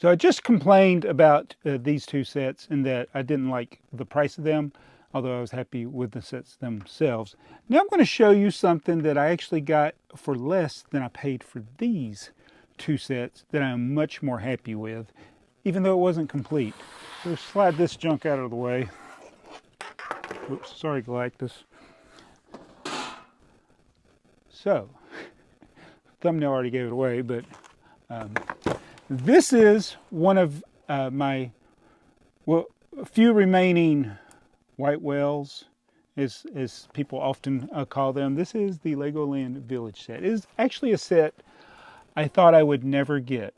So I just complained about these two sets and that I didn't like the price of them, although I was happy with the sets themselves. Now I'm going to show you something that I actually got for less than I paid for these two sets that I'm much more happy with, even though it wasn't complete. So slide this junk out of the way. Oops, sorry Galactus. So, thumbnail already gave it away, but this is one of my, well, a few remaining white whales, as people often call them. This is the Legoland Village set. It is actually a set I thought I would never get.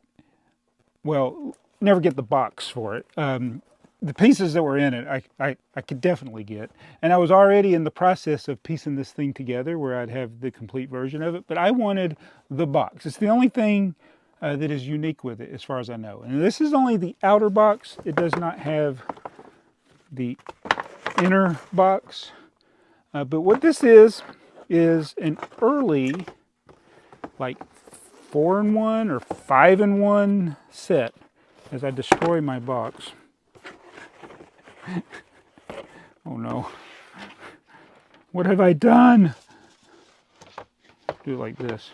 Well, never get the box for it. The pieces that were in it, I could definitely get. And I was already in the process of piecing this thing together where I'd have the complete version of it, but I wanted the box. It's the only thing that is unique with it as far as I know. And this is only the outer box. It does not have the inner box. But what this is an early, like 4-in-1 or 5-in-1 set. As I destroy my box. Oh no. What have I done? Do it like this.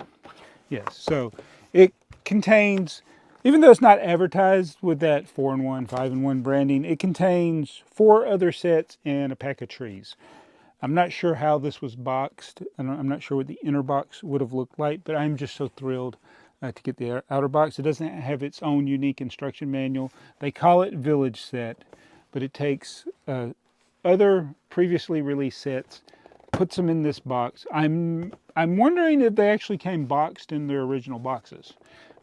Yes, so it contains, even though it's not advertised with that 4-in-1, 5-in-1 branding, it contains 4 other sets and a pack of trees. I'm not sure how this was boxed. I'm not sure what the inner box would have looked like, but I'm just so thrilled to get the outer box. It doesn't have its own unique instruction manual. They call it Village Set, but it takes other previously released sets, puts them in this box. I'm wondering if they actually came boxed in their original boxes.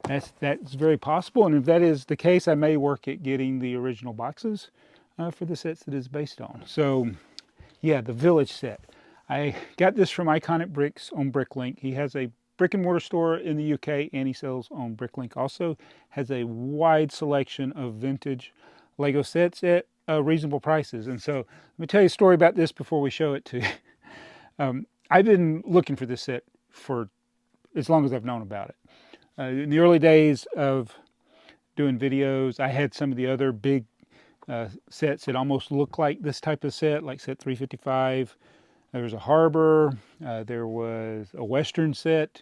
That's very possible, and if that is the case, I may work at getting the original boxes for the sets that it's based on. So, yeah, the Village Set. I got this from Iconic Bricks on Bricklink. He has a brick and mortar store in the UK, and he sells on Bricklink. Also has a wide selection of vintage Lego sets at reasonable prices. And so let me tell you a story about this before we show it to you. I've been looking for this set for as long as I've known about it. In the early days of doing videos, I had some of the other big sets that almost look like this type of set, like set 355. There was a harbor, there was a western set.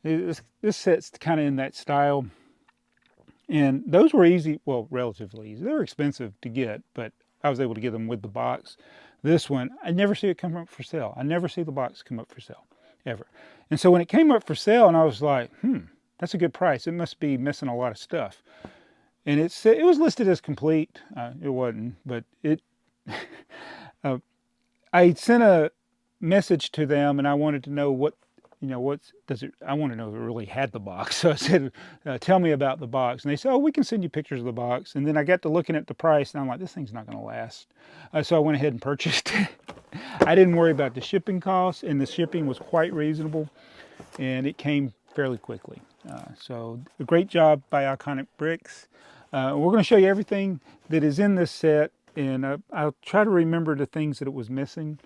This set's kind of in that style. And those were easy, well, relatively easy. They were expensive to get, but I was able to get them with the box. This one, I never see it come up for sale. I never see the box come up for sale, ever. And so when it came up for sale, and I was like, that's a good price. It must be missing a lot of stuff. And it was listed as complete. It wasn't, but it. I sent a message to them, and I wanted to know what, I want to know if it really had the box. So I said, tell me about the box. And they said, oh, we can send you pictures of the box. And then I got to looking at the price, and I'm like, this thing's not going to last. So I went ahead and purchased it. I didn't worry about the shipping costs, and the shipping was quite reasonable, and it came fairly quickly. So a great job by Iconic Bricks. We're going to show you everything that is in this set, and I'll try to remember the things that it was missing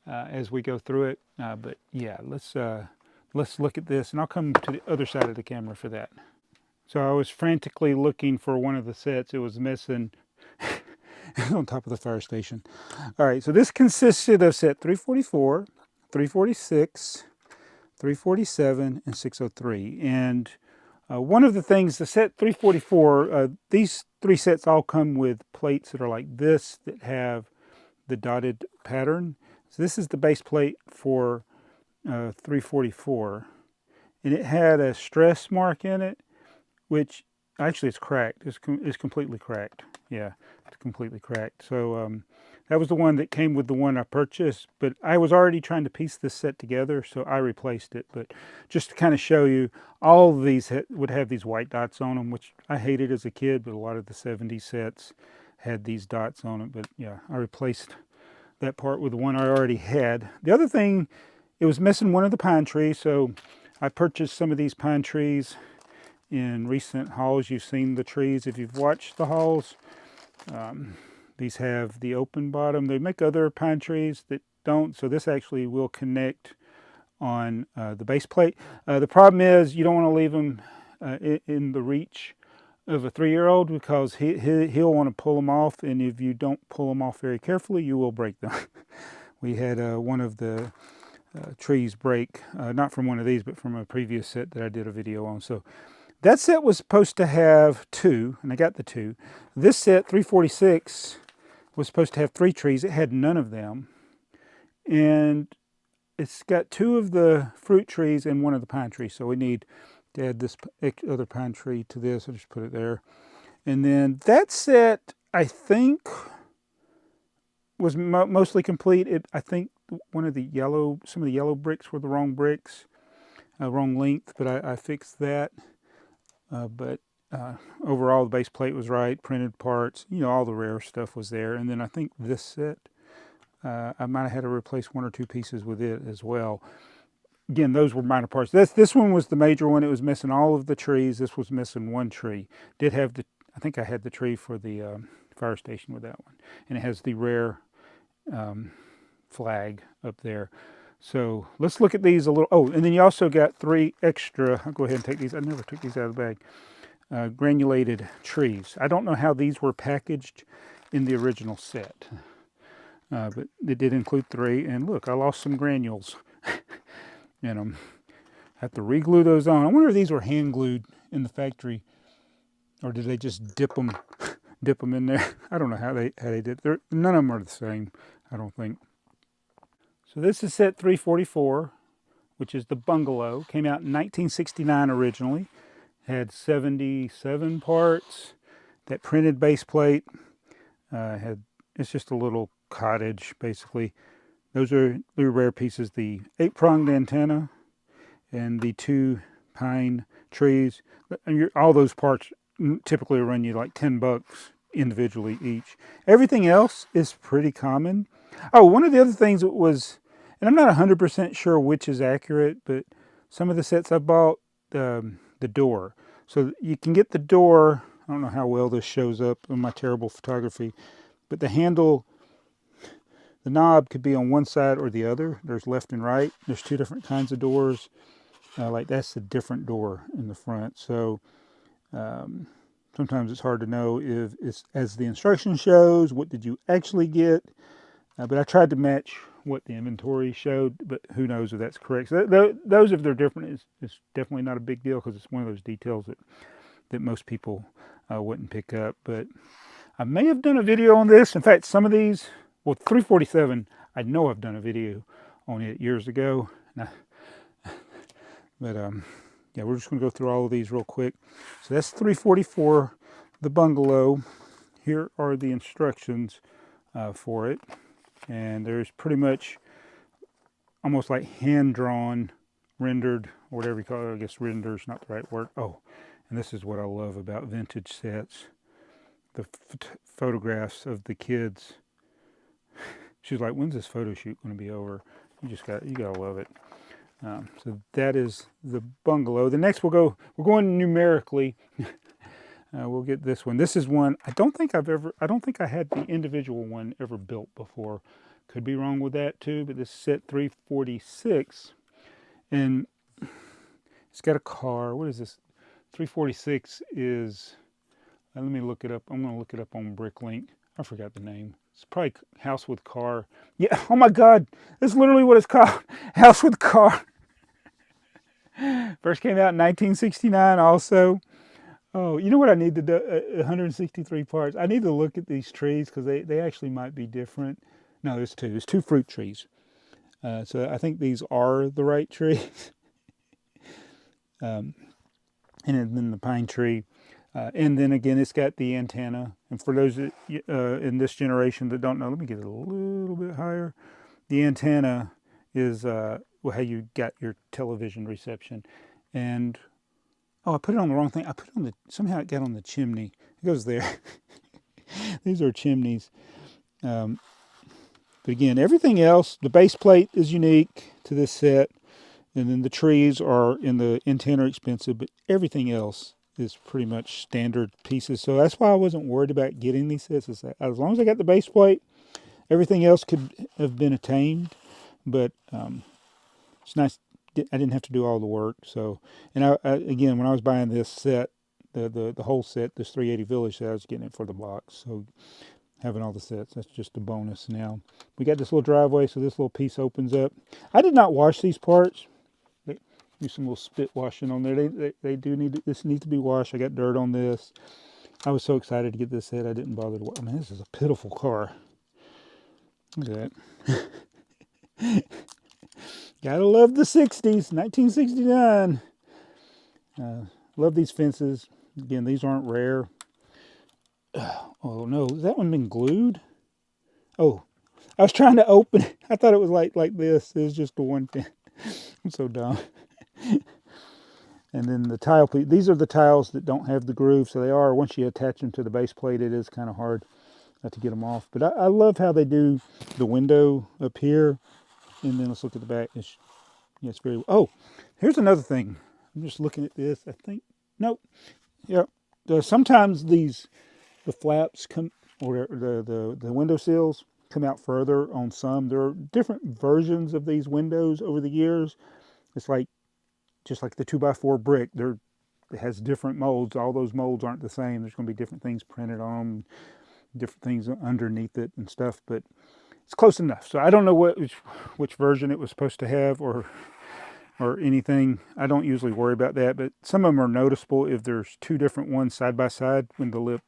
as we go through it. But yeah, let's look at this, and I'll come to the other side of the camera for that. So I was frantically looking for one of the sets. It was missing on top of the fire station. All right, so this consisted of set 344, 346, 347, and 603. And one of the things, the set 344, these 3 sets all come with plates that are like this, that have the dotted pattern. So this is the base plate for 344, and it had a stress mark in it, which actually it's cracked. It's completely cracked. Yeah, it's completely cracked. So that was the one that came with the one I purchased, but I was already trying to piece this set together, so I replaced it. But just to kind of show you, all of these would have these white dots on them, which I hated as a kid, but a lot of the 70s sets had these dots on it. But yeah, I replaced that part with the one I already had. The other thing, it was missing one of the pine trees, so I purchased some of these pine trees in recent hauls. You've seen the trees if you've watched the hauls. These have the open bottom. They make other pine trees that don't, so this actually will connect on the base plate. The problem is you don't want to leave them in the reach of a 3-year-old because he'll want to pull them off, and if you don't pull them off very carefully, you will break them. We had one of the trees break, not from one of these, but from a previous set that I did a video on. So that set was supposed to have 2, and I got the 2. This set, 346, was supposed to have 3 trees. It had none of them. And it's got 2 of the fruit trees and 1 of the pine trees. So we need to add this other pine tree to this. I'll just put it there. And then that set, I think, was mostly complete. I think some of the yellow bricks were the wrong bricks, wrong length, but I fixed that. But overall, the base plate was right, printed parts, all the rare stuff was there. And then I think this set, I might have had to replace 1 or 2 pieces with it as well. Again, those were minor parts. This one was the major one. It was missing all of the trees. This was missing 1 tree. I think I had the tree for the fire station with that one. And it has the rare flag up there. So let's look at these a little. Oh, and then you also got 3 extra. I'll go ahead and take these. I never took these out of the bag. Granulated trees. I don't know how these were packaged in the original set. But it did include 3. And look, I lost some granules. And I have to re-glue those on. I wonder if these were hand glued in the factory, or did they just dip them in there? I don't know how they did. None of them are the same, I don't think. So this is set 344, which is the Bungalow. Came out in 1969 originally. Had 77 parts. That printed base plate it's just a little cottage basically. Those are the rare pieces. The 8-pronged antenna and the 2 pine trees. All those parts typically run you like $10 individually each. Everything else is pretty common. Oh, one of the other things was, and I'm not 100% sure which is accurate, but some of the sets I bought, the door. So you can get the door. I don't know how well this shows up in my terrible photography, but the handle, the knob could be on one side or the other. There's left and right. There's 2 different kinds of doors. Like that's a different door in the front. So sometimes it's hard to know if it's as the instruction shows, what did you actually get. But I tried to match what the inventory showed, but who knows if that's correct. So those, if they're different, is definitely not a big deal because it's one of those details that most people wouldn't pick up. But I may have done a video on this. In fact, some of these, well, 347, I know I've done a video on it years ago. But yeah, we're just going to go through all of these real quick. So that's 344, the Bungalow. Here are the instructions for it. And there's pretty much almost like hand-drawn, rendered, or whatever you call it. I guess render's not the right word. Oh, and this is what I love about vintage sets. The photographs of the kids. She's like, when's this photo shoot going to be over? You gotta love it. So that is the Bungalow. The next we're going numerically. We'll get this one. This is one I don't think I had the individual one ever built before. Could be wrong with that too, but this is set 346. And it's got a car. What is this? 346 is, let me look it up. I'm going to look it up on Bricklink. I forgot the name. It's probably House with Car. Yeah, oh my God. That's literally what it's called. House with Car. First came out in 1969 also. Oh, you know what I need to do? 163 parts. I need to look at these trees because they actually might be different. No, there's 2. There's 2 fruit trees. So I think these are the right trees. And then the pine tree. And then again, it's got the antenna. And for those in this generation that don't know, let me get it a little bit higher. The antenna is how you got your television reception. And oh, I put it on the wrong thing. I put it on somehow it got on the chimney. It goes there. These are chimneys. But again, everything else, the base plate is unique to this set. And then the trees are in the antenna are expensive, but everything else is pretty much standard pieces. So that's why I wasn't worried about getting these sets. As long as I got the base plate, everything else could have been attained. But it's nice. I didn't have to do all the work. So, and again, when I was buying this set, the whole set, this 380 Village set. I was getting it for the box, so having all the sets, that's just a bonus now. We got this little driveway, so this little piece opens up. I did not wash these parts. They do some little spit washing on there. They do need this needs to be washed. I got dirt on this. I was so excited to get this set, I didn't bother to wash. I mean, this is a pitiful car. Look at that. Gotta love the 60s, 1969. Love these fences. Again, these aren't rare. Oh no, has that one been glued? Oh, I was trying to open it. I thought it was like this. It was just the one thing. I'm so dumb. And then the tile, these are the tiles that don't have the groove. So they are, once you attach them to the base plate, it is kind of hard to get them off. But I love how they do the window up here. And then let's look at the back. It's very, oh, here's another thing. I'm just looking at this. I think, nope. Yep. Sometimes the flaps come, or the window sills come out further on some. There are different versions of these windows over the years. It's like, just like the 2x4 brick, it has different molds. All those molds aren't the same. There's going to be different things printed on them, different things underneath it and stuff, but it's close enough. So I don't know which version it was supposed to have or anything. I don't usually worry about that, but some of them are noticeable if there's two different ones side by side when the lip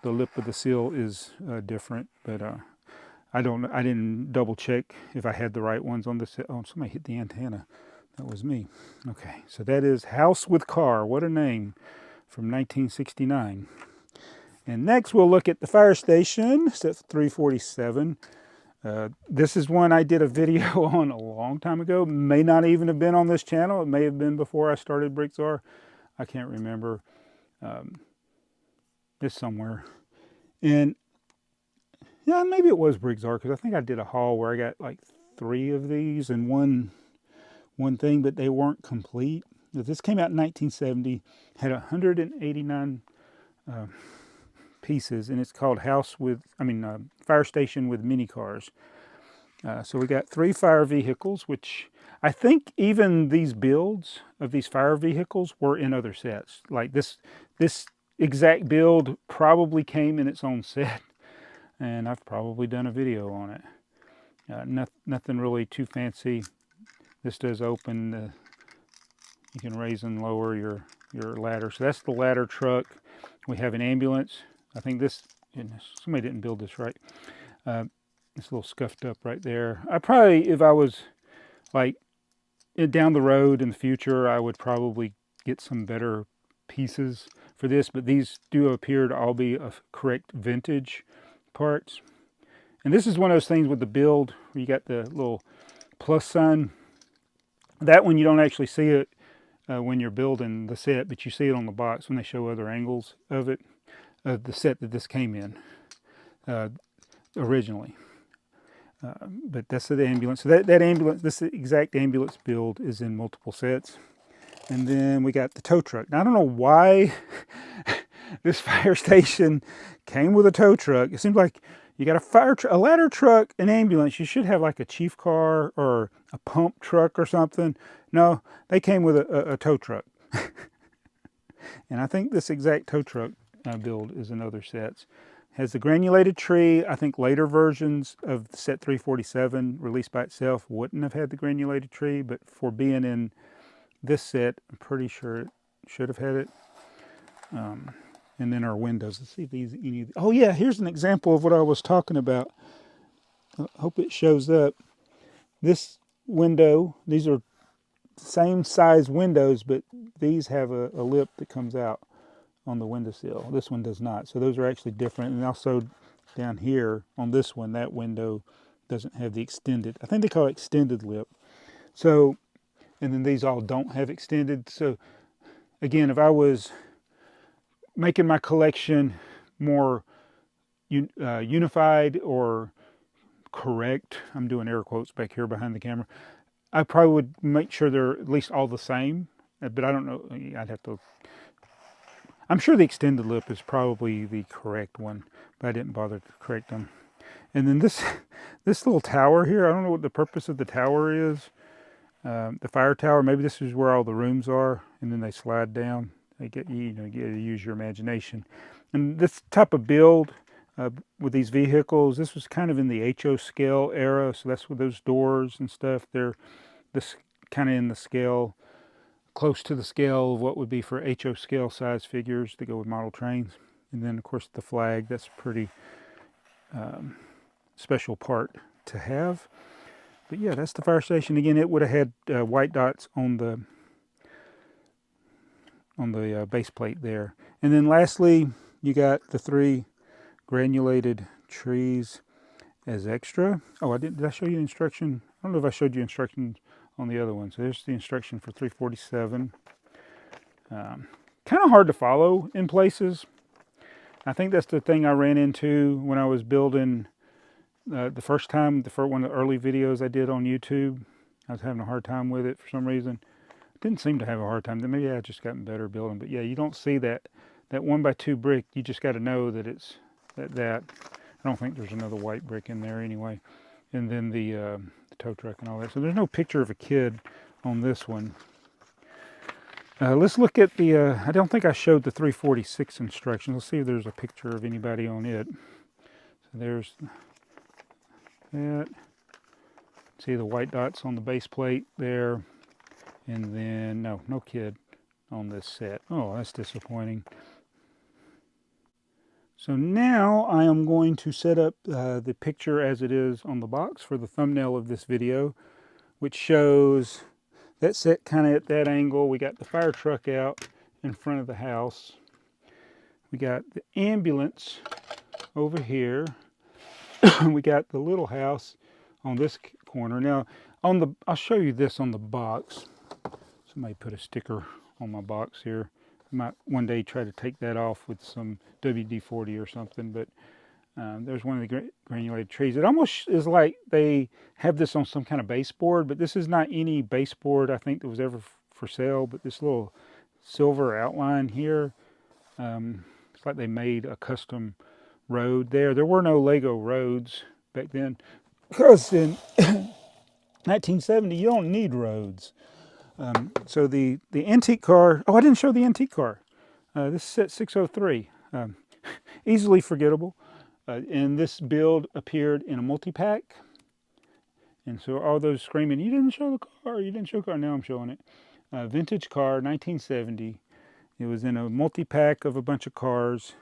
of the seal is different. But I didn't double check if I had the right ones on this. Oh, somebody hit the antenna. That was me. Okay, so that is House with Car. What a name, from 1969. And next we'll look at the fire station, set 347. This is one I did a video on a long time ago. May not even have been on this channel. It may have been before I started BrickTsar. I can't remember. It's somewhere. And yeah, maybe it was BrickTsar, because I think I did a haul where I got like 3 of these and one thing, but they weren't complete. This came out in 1970, had 189 pieces, and it's called Fire Station with Mini Cars. So we got 3 fire vehicles, which I think even these builds of these fire vehicles were in other sets. Like this exact build probably came in its own set, and I've probably done a video on it. Nothing really too fancy. This does open, you can raise and lower your ladder. So that's the ladder truck. We have an ambulance. I think somebody didn't build this right. It's a little scuffed up right there. I probably, if I was like down the road in the future, I would probably get some better pieces for this, but these do appear to all be correct vintage parts. And this is one of those things with the build where you got the little plus sign. That one you don't actually see it when you're building the set, but you see it on the box when they show other angles of it, of the set that this came in originally. But that's the ambulance. So that ambulance, this exact ambulance build is in multiple sets. And then we got the tow truck. Now I don't know why this fire station came with a tow truck. It seems like you got a ladder truck, an ambulance. You should have like a chief car or a pump truck or something. No, they came with a tow truck. And I think this exact tow truck build is in other sets. Has the granulated tree. I think later versions of set 347 released by itself wouldn't have had the granulated tree, but for being in this set, I'm pretty sure it should have had it. And then our windows. Let's see if these oh yeah, here's an example of what I was talking about. I hope it shows up. This window, these are same size windows, but these have a lip that comes out on the windowsill. This one does not. So those are actually different. And also down here on this one, that window doesn't have the extended, I think they call it extended lip. So, and then these all don't have extended. So again, if I was making my collection more unified or correct, I'm doing air quotes back here behind the camera, I probably would make sure they're at least all the same, but I don't know, I'd have to, I'm sure the extended lip is probably the correct one, but I didn't bother to correct them. And then this little tower here, I don't know what the purpose of the tower is, the fire tower, maybe this is where all the rooms are, and then they slide down. You get, you know, you get to use your imagination. And this type of build with these vehicles, this was kind of in the HO scale era. So that's with those doors and stuff. They're this kind of in the scale, close to the scale of what would be for HO scale size figures to go with model trains. And then of course the flag, that's a pretty special part to have. But yeah, that's the fire station. Again, it would have had white dots on the base plate there. And then lastly, you got the 3 granulated trees as extra. Oh, did I show you the instruction? I don't know if I showed you instructions on the other one. So there's the instruction for 347. Kind of hard to follow in places. I think that's the thing I ran into when I was building the first time, one of the early videos I did on YouTube. I was having a hard time with it for some reason. Didn't seem to have a hard time. Maybe I just gotten better building. But yeah, you don't see that 1x2 brick. You just got to know that it's that. I don't think there's another white brick in there anyway. And then the tow truck and all that. So there's no picture of a kid on this one. Let's look at the, I don't think I showed the 346 instructions. Let's see if there's a picture of anybody on it. So there's that. See the white dots on the base plate there. And then, no kid on this set. Oh, that's disappointing. So now I am going to set up the picture as it is on the box for the thumbnail of this video, which shows that set kind of at that angle. We got the fire truck out in front of the house. We got the ambulance over here. We got the little house on this corner. Now, I'll show you this on the box. Somebody put a sticker on my box here. I might one day try to take that off with some WD-40 or something, but there's one of the granulated trees. It almost is like they have this on some kind of baseboard, but this is not any baseboard I think that was ever for sale, but this little silver outline here, it's like they made a custom road there. There were no Lego roads back then, because in 1970 you don't need roads. So the antique car, I didn't show the antique car. This is set 603, easily forgettable. And this build appeared in a multi-pack. And so all those screaming, you didn't show the car, you didn't show the car, now I'm showing it. Vintage car, 1970. It was in a multi-pack of a bunch of cars.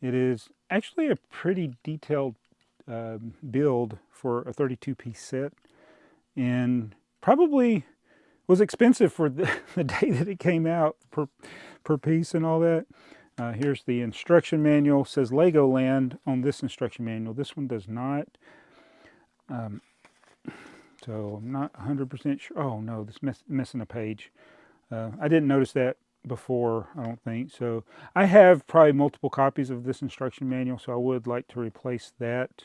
It is actually a pretty detailed build for a 32-piece set. And probably was expensive for the day that it came out per piece and all that. Here's the instruction manual. It says Legoland on this instruction manual. This one does not. So I'm not 100% sure. Oh no, this missing a page. I didn't notice that before, I don't think. So I have probably multiple copies of this instruction manual, so I would like to replace that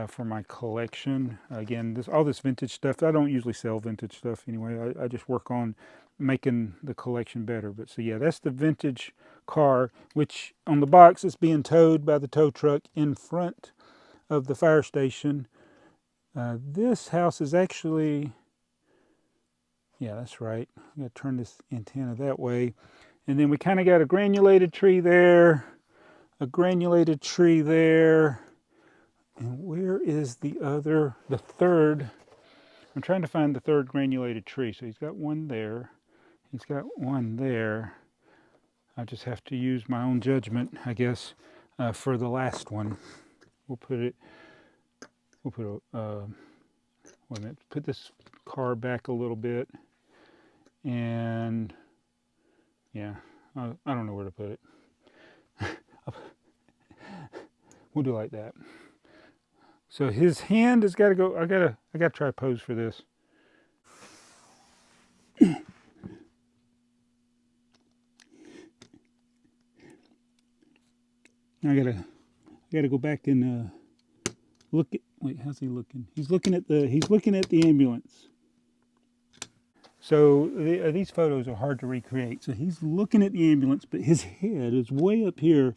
for my collection. Again, all this vintage stuff, I don't usually sell vintage stuff anyway. I just work on making the collection better. But so yeah, that's the vintage car, which on the box is being towed by the tow truck in front of the fire station. This house is actually, yeah, that's right. I'm going to turn this antenna that way. And then we kind of got a granulated tree there, a granulated tree there. And where is the third? I'm trying to find the third granulated tree. So he's got one there. He's got one there. I just have to use my own judgment, I guess, for the last one. Wait a minute, put this car back a little bit. And yeah, I don't know where to put it. We'll do like that. So his hand has got to go. I gotta try to pose for this. I gotta go back and look at. Wait, how's he looking? He's looking at the ambulance. So these photos are hard to recreate. So he's looking at the ambulance, but his head is way up here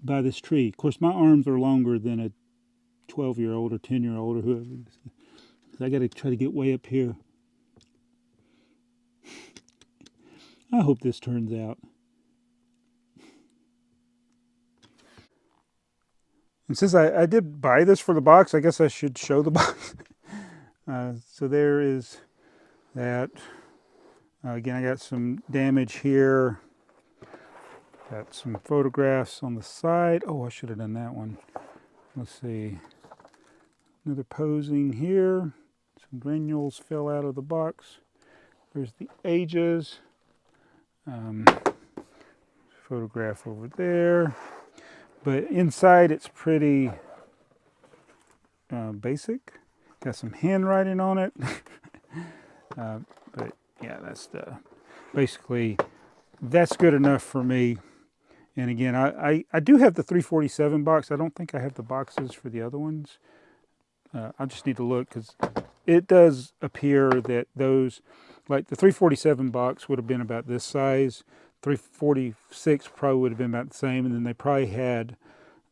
by this tree. Of course, my arms are longer than a 12-year-old or 10-year-old or whoever. So I got to try to get way up here. I hope this turns out. And since I did buy this for the box, I guess I should show the box. So there is that. Again, I got some damage here. Got some photographs on the side. Oh, I should have done that one. Let's see. Another posing here. Some granules fell out of the box. There's the ages. Photograph over there. But inside it's pretty basic. Got some handwriting on it. But yeah, that's basically, that's good enough for me. And again, I do have the 347 box. I don't think I have the boxes for the other ones. I just need to look because it does appear that those, like the 347 box would have been about this size. 346 probably would have been about the same. And then they probably had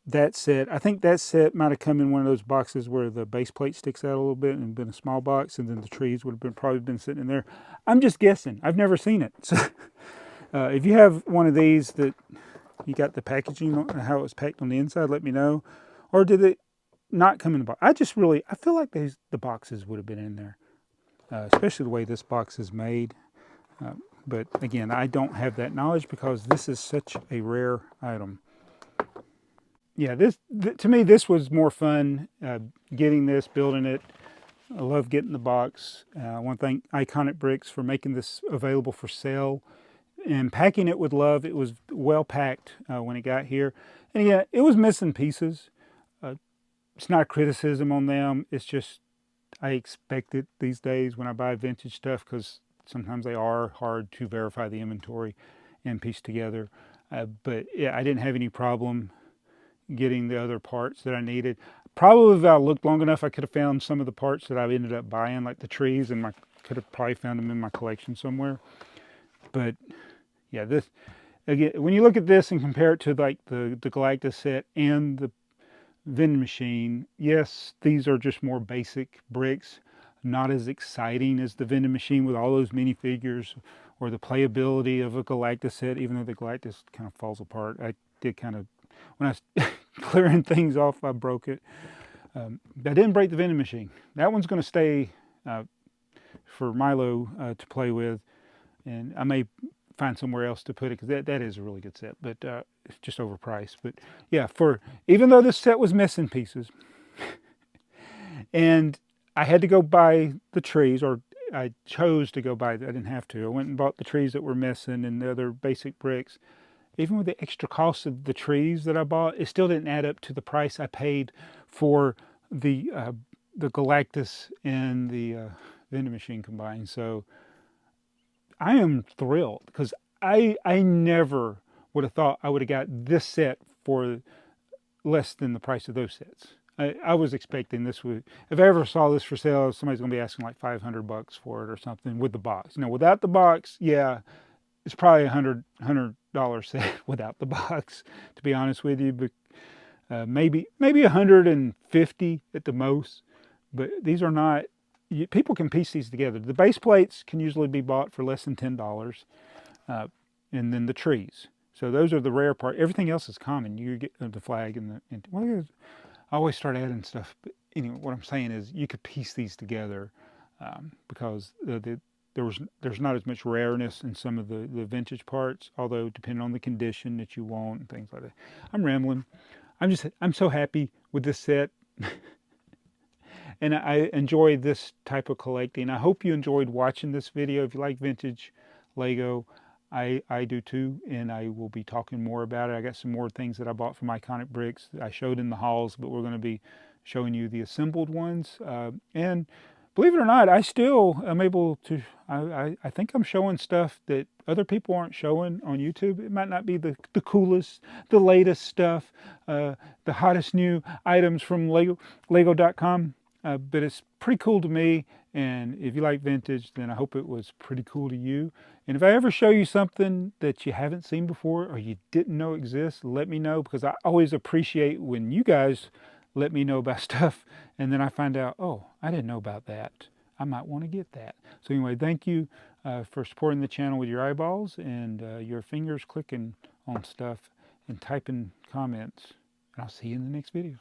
that set. I think that set might have come in one of those boxes where the base plate sticks out a little bit and been a small box. And then the trees would have probably been sitting in there. I'm just guessing. I've never seen it. So if you have one of these that you got the packaging, how it was packed on the inside, let me know. Or did it not come in the box? I feel like the boxes would have been in there, especially the way this box is made. But again, I don't have that knowledge because this is such a rare item. Yeah, to me, this was more fun, getting this, building it. I love getting the box. I want to thank Iconic Bricks for making this available for sale and packing it with love. It was well packed when it got here. And yeah, it was missing pieces. It's not a criticism on them. It's just, I expect it these days when I buy vintage stuff because sometimes they are hard to verify the inventory and piece together. But yeah, I didn't have any problem getting the other parts that I needed. Probably if I looked long enough, I could have found some of the parts that I ended up buying, like the trees, and could have probably found them in my collection somewhere. But yeah, this, again, when you look at this and compare it to like the Galactus set and the vending machine, yes, these are just more basic bricks, not as exciting as the vending machine with all those minifigures or the playability of a Galactus set, even though the Galactus kind of falls apart. I did kind of, when I was clearing things off, I broke it. I didn't break the vending machine. That one's going to stay for Milo to play with, and I may find somewhere else to put it because that is a really good set, but it's just overpriced. But yeah, even though this set was missing pieces, and I had to go buy the trees, or I chose to go buy. I didn't have to. I went and bought the trees that were missing and the other basic bricks. Even with the extra cost of the trees that I bought, it still didn't add up to the price I paid for the Galactus and the vending machine combined. So I am thrilled because I never would have thought I would have got this set for less than the price of those sets. I was expecting this would, if I ever saw this for sale, somebody's going to be asking like $500 for it or something with the box. You know, without the box, yeah, it's probably $100 set without the box, to be honest with you. But maybe 150 at the most. But these are not. People can piece these together. The base plates can usually be bought for less than $10, and then the trees. So those are the rare part. Everything else is common. You get the flag and well, I always start adding stuff. But anyway, what I'm saying is you could piece these together because there's not as much rareness in some of the vintage parts, although depending on the condition that you want and things like that. I'm rambling. I'm so happy with this set. And I enjoy this type of collecting. I hope you enjoyed watching this video. If you like vintage Lego, I do too, and I will be talking more about it. I got some more things that I bought from Iconic Bricks that I showed in the hauls, but we're going to be showing you the assembled ones. And believe it or not, I still am able to, I think I'm showing stuff that other people aren't showing on YouTube. It might not be the coolest, the latest stuff, the hottest new items from Lego.com. But it's pretty cool to me, and if you like vintage, then I hope it was pretty cool to you. And if I ever show you something that you haven't seen before or you didn't know exists, let me know, because I always appreciate when you guys let me know about stuff, and then I find out, oh, I didn't know about that. I might want to get that. So anyway, thank you for supporting the channel with your eyeballs and your fingers clicking on stuff and typing comments. And I'll see you in the next video.